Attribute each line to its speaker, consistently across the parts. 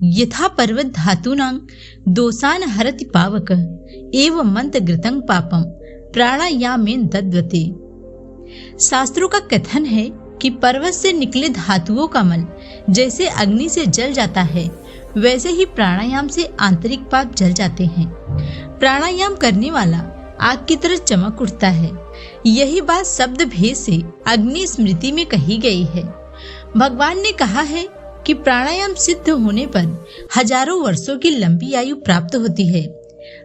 Speaker 1: यथा पर्वत धातूनां दोषान हरति पावक एवं मंत्र घृतं पापम प्राणायामेन दद्वते। शास्त्रों का कथन है कि पर्वत से निकले धातुओं का मल जैसे अग्नि से जल जाता है, वैसे ही प्राणायाम से आंतरिक पाप जल जाते हैं। प्राणायाम करने वाला आग की तरह चमक उठता है। यही बात शब्द भेद से अग्नि स्मृति में कही गई है। भगवान ने कहा है कि प्राणायाम सिद्ध होने पर हजारों वर्षों की लंबी आयु प्राप्त होती है।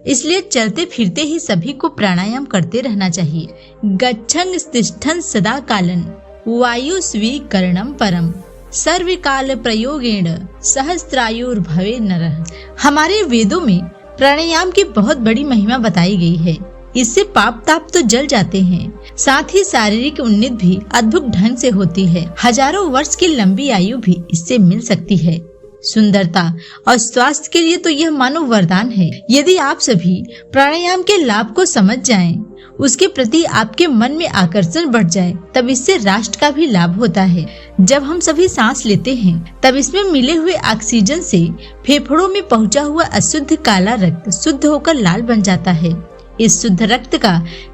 Speaker 1: इसलिए चलते फिरते ही सभी को प्राणायाम करते रहना चाहिए। गच्छन् तिष्ठन् सदा कालन वायु स्वीकरणम परम सर्वकाल प्रयोगेण सहस्त्रायुर्भवे नरः। हमारे वेदों में प्राणायाम की बहुत बड़ी महिमा बताई गई है। इससे पाप ताप तो जल जाते हैं, साथ ही शारीरिक उन्नति भी अद्भुत ढंग से होती है। हजारों वर्ष की लंबी आयु भी इससे मिल सकती है। सुंदरता और स्वास्थ्य के लिए तो यह मानो वरदान है। यदि आप सभी प्राणायाम के लाभ को समझ जाएं, उसके प्रति आपके मन में आकर्षण बढ़ जाए, तब इससे राष्ट्र का भी लाभ होता है। जब हम सभी सांस लेते हैं, तब इसमें मिले हुए ऑक्सीजन से फेफड़ों में पहुंचा हुआ अशुद्ध काला रक्त शुद्ध होकर लाल बन जाता है। इस शुद्ध रक्त का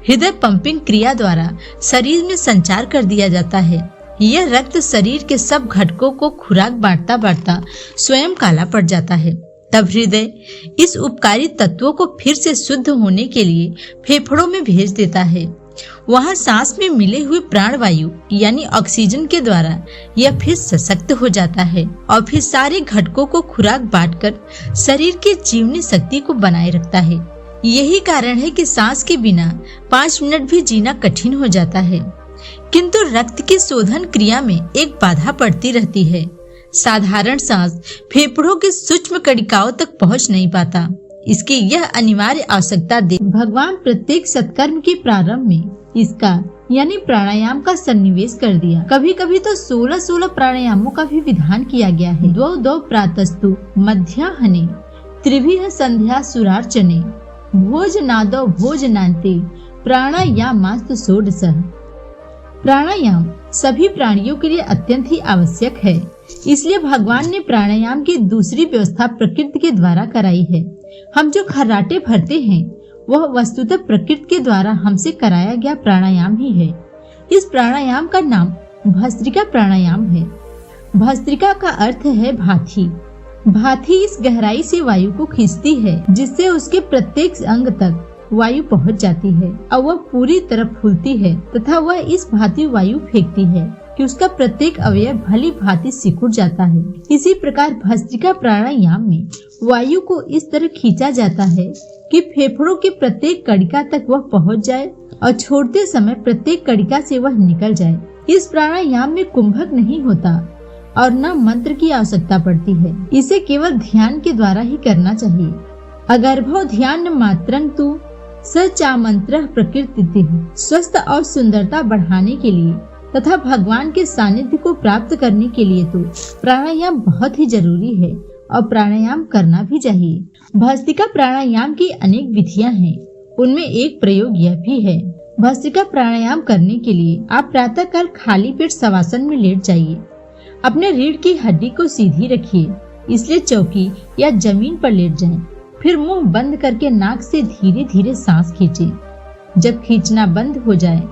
Speaker 1: हृदय पंपिंग क्रिया द्वारा शरीर में संचार कर दिया जाता है। यह रक्त शरीर के सब घटकों को खुराक बांटता बांटता स्वयं काला पड़ जाता है। तब हृदय इस उपकारी तत्वों को फिर से शुद्ध होने के लिए फेफड़ों में भेज देता है। वहां सांस में मिले हुए प्राणवायु यानी ऑक्सीजन के द्वारा यह फिर सशक्त हो जाता है और फिर सारे घटकों को खुराक बांटकर शरीर की जीवनी शक्ति को बनाए रखता है। यही कारण है कि सांस के बिना 5 मिनट भी जीना कठिन हो जाता है। किंतु रक्त की शोधन क्रिया में एक बाधा पड़ती रहती है। साधारण सांस फेफड़ों की सूक्ष्म कणिकाओं तक पहुंच नहीं पाता। इसकी यह अनिवार्य आवश्यकता दे भगवान प्रत्येक सत्कर्म के प्रारंभ में इसका यानी प्राणायाम का सन्निवेश कर दिया। कभी कभी तो 16 प्राणायामों का भी विधान किया गया है। द्वौ प्रातस्तु मध्याह्ने त्रिभिः संध्या सुरार्चने भोजनादौ भोजनान्ते प्राणायामास्तु षोडशः। प्राणायाम सभी प्राणियों के लिए अत्यंत ही आवश्यक है। इसलिए भगवान ने प्राणायाम की दूसरी व्यवस्था प्रकृति के द्वारा कराई है। हम जो खर्राटे भरते हैं वह वस्तुतः प्रकृति के द्वारा हमसे कराया गया प्राणायाम ही है। इस प्राणायाम का नाम भस्त्रिका प्राणायाम है। भस्त्रिका का अर्थ है भाथी। भाथी इस गहराई से वायु को खींचती है जिससे उसके प्रत्येक अंग तक वायु पहुंच जाती है और वह पूरी तरह फूलती है तथा वह इस भांति वायु फेंकती है कि उसका प्रत्येक अवयव भली भांति सिकुड़ जाता है। इसी प्रकार भस्त्रिका प्राणायाम में वायु को इस तरह खींचा जाता है कि फेफड़ों के प्रत्येक कणिका तक वह पहुंच जाए और छोड़ते समय प्रत्येक कणिका से वह निकल जाए। इस प्राणायाम में कुंभक नहीं होता और न मंत्र की आवश्यकता पड़ती है। इसे केवल ध्यान के द्वारा ही करना चाहिए। अगर्भो ध्यान मात्रं तु सचामंत्र प्रकृति। स्वस्थ और सुंदरता बढ़ाने के लिए तथा भगवान के सानिध्य को प्राप्त करने के लिए तो प्राणायाम बहुत ही जरूरी है और प्राणायाम करना भी चाहिए। भस्त्रिका प्राणायाम की अनेक विधियां हैं। उनमें एक प्रयोग यह भी है। भस्त्रिका प्राणायाम करने के लिए आप प्रातः काल खाली पेट शवासन में लेट जाइए। अपने रीढ़ की हड्डी को सीधी रखिए, इसलिए चौकी या जमीन पर लेट जाएं। फिर मुंह बंद करके नाक से धीरे धीरे सांस खींचें। जब खींचना बंद हो जाए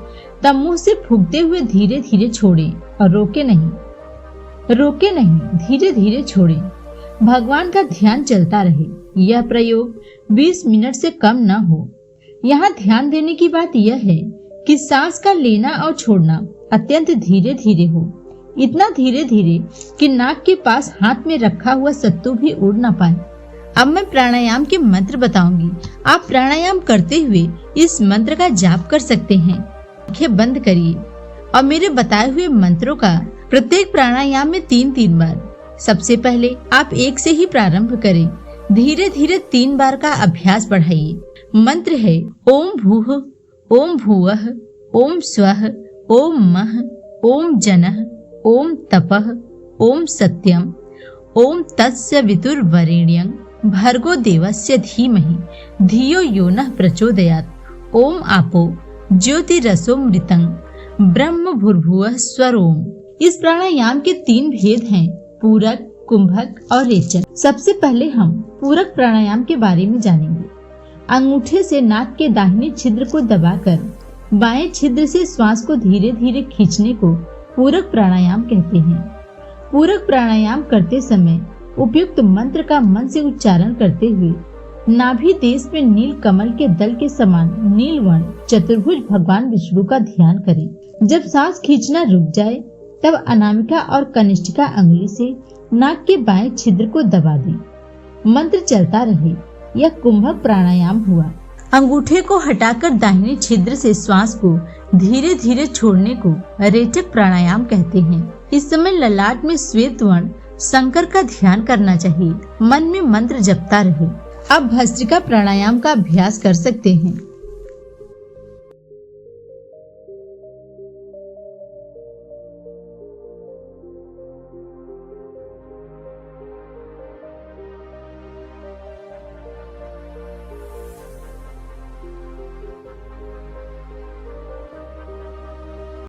Speaker 1: तब मुंह से फूंकते हुए धीरे धीरे छोड़ें और रोके नहीं, धीरे धीरे छोड़ें। भगवान का ध्यान चलता रहे। यह प्रयोग 20 मिनट से कम न हो। यहाँ ध्यान देने की बात यह है कि सांस का लेना और छोड़ना अत्यंत धीरे धीरे हो। इतना धीरे धीरे कि नाक के पास हाथ में रखा हुआ सत्तू भी उड़ न पाए। अब मैं प्राणायाम के मंत्र बताऊंगी। आप प्राणायाम करते हुए इस मंत्र का जाप कर सकते हैं। आंखें बंद करिए और मेरे बताए हुए मंत्रों का प्रत्येक प्राणायाम में 3-3 बार। सबसे पहले आप 1 से ही प्रारंभ करें। धीरे धीरे 3 बार का अभ्यास बढ़ाइए। मंत्र है ओम भूः, ओम भुवः, ओम स्वः, ओम मः, ओम जनः, ओम तपः, ओम सत्यम, ओम तस्य वितुर्वरेण्यं भर्गो देवस्य धीमहि धियो यो नः प्रचोदयात्। ओम आपो ज्योतिरसोमृतं ब्रह्म भूर्भुवः स्वरोम। इस प्राणायाम के 3 भेद हैं, पूरक, कुंभक और रेचक। सबसे पहले हम पूरक प्राणायाम के बारे में जानेंगे। अंगूठे से नाक के दाहिने छिद्र को दबाकर बाएं छिद्र से श्वास को धीरे धीरे खींचने को पूरक प्राणायाम कहते हैं। पूरक प्राणायाम करते समय उपयुक्त मंत्र का मन से उच्चारण करते हुए नाभि देश में नील कमल के दल के समान नीलवर्ण चतुर्भुज भगवान विष्णु का ध्यान करें। जब सांस खींचना रुक जाए तब अनामिका और कनिष्ठिका अंगुली से नाक के बाएं छिद्र को दबा दें। मंत्र चलता रहे। यह कुंभक प्राणायाम हुआ। अंगूठे को हटाकर दाहिने छिद्र से श्वास को धीरे धीरे छोड़ने को रेचक प्राणायाम कहते हैं। इस समय ललाट में श्वेत वर्ण शंकर का ध्यान करना चाहिए। मन में मंत्र जपता रहे। अब भस्त्रिका प्राणायाम का अभ्यास कर सकते हैं।